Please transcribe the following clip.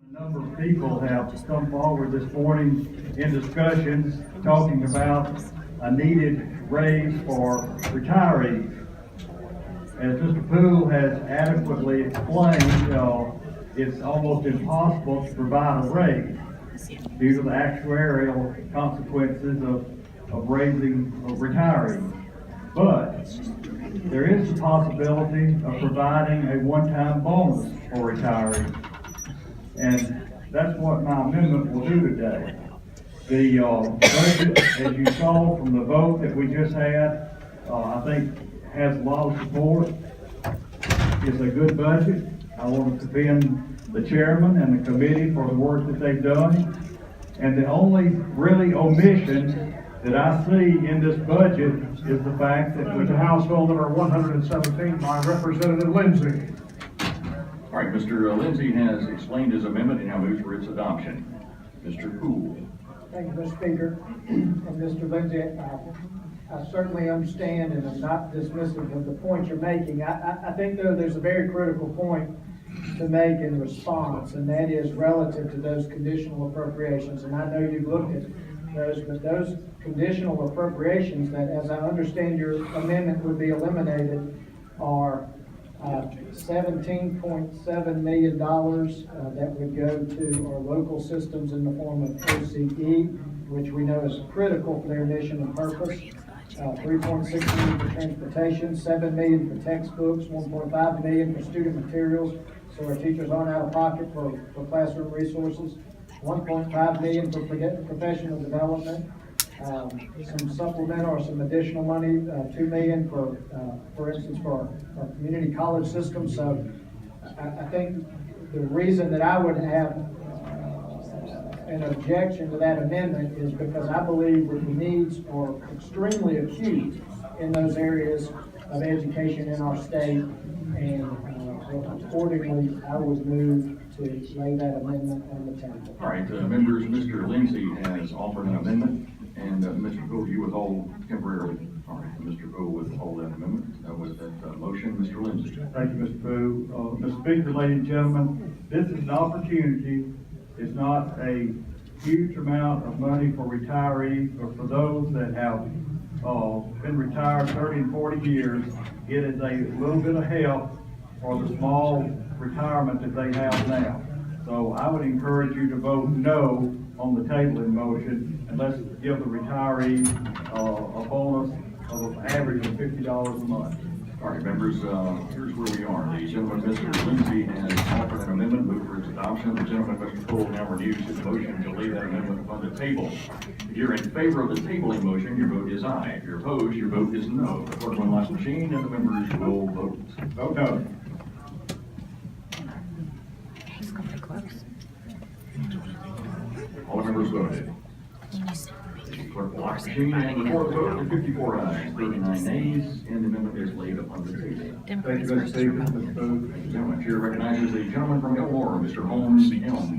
A number of people have come forward this morning in discussions talking about a needed raise for retirees. As Mr. Poole has adequately explained, it's almost impossible to provide a raise due to the actuarial consequences of raising retirees. But there is the possibility of providing a one-time bonus for retirees. And that's what my amendment will do today. The budget, as you saw from the vote that we just had, I think has a lot of support. It's a good budget. I want to commend the chairman and the committee for the work that they've done. And the only really omission that I see in this budget is the fact that With the House Bill number 117 by Representative Lindsey. All right, Mr. Lindsey has explained his amendment and now moves for its adoption. Mr. Poole. Thank you, Mr. Speaker. And Mr. Lindsey, I certainly understand and am not dismissive of the point you're making. I think, though, there's a very critical point to make in response, and that is relative to those conditional appropriations. And I know you've looked at those, but those conditional appropriations that, as I understand your amendment would be eliminated, are $17.7 million that would go to our local systems in the form of OCE, which we know is critical for their mission and purpose. $3.6 million for transportation, $7 million for textbooks, $1.5 million for student materials, so our teachers aren't out of pocket for classroom resources, $1.5 million for professional development, some supplemental or some additional money, $2 million for instance, for our community college system. So I think the reason that I would have an objection to that amendment is because I believe that the needs are extremely acute in those areas of education in our state, and accordingly, I would move to lay that amendment on the table. All right, members, Mr. Lindsey has offered an amendment, and Mr. Poole, you withhold temporarily. All right, Mr. Poole withhold that amendment. With that motion, Mr. Lindsey. Thank you, Mr. Poole. Mr. Speaker, ladies and gentlemen, this is an opportunity. It's not a huge amount of money for retirees, but for those that have been retired 30 and 40 years, it is a little bit of help for the small retirement that they have now. So I would encourage you to vote no on the tabling motion, and let's give the retirees a bonus of an average of $50 a month. All right, members, here's where we are. The gentleman, Mr. Lindsey, has offered an amendment, move for its adoption. The gentleman, Mr. Poole, now renews his motion to lay that amendment upon the table. If you're in favor of the tabling motion, your vote is aye. If you're opposed, your vote is no. The clerk will unlock the machine, and the members will vote. Vote no. All the members voted. Clerk will lock the machine, and the court voted 54 ayes, 39 nays, and the amendment is laid upon the table. Thank you, Mr. Speaker. Mr. Poole. The gentleman chair recognizes the gentleman from Elmore, Mr. Holmes, the Elm.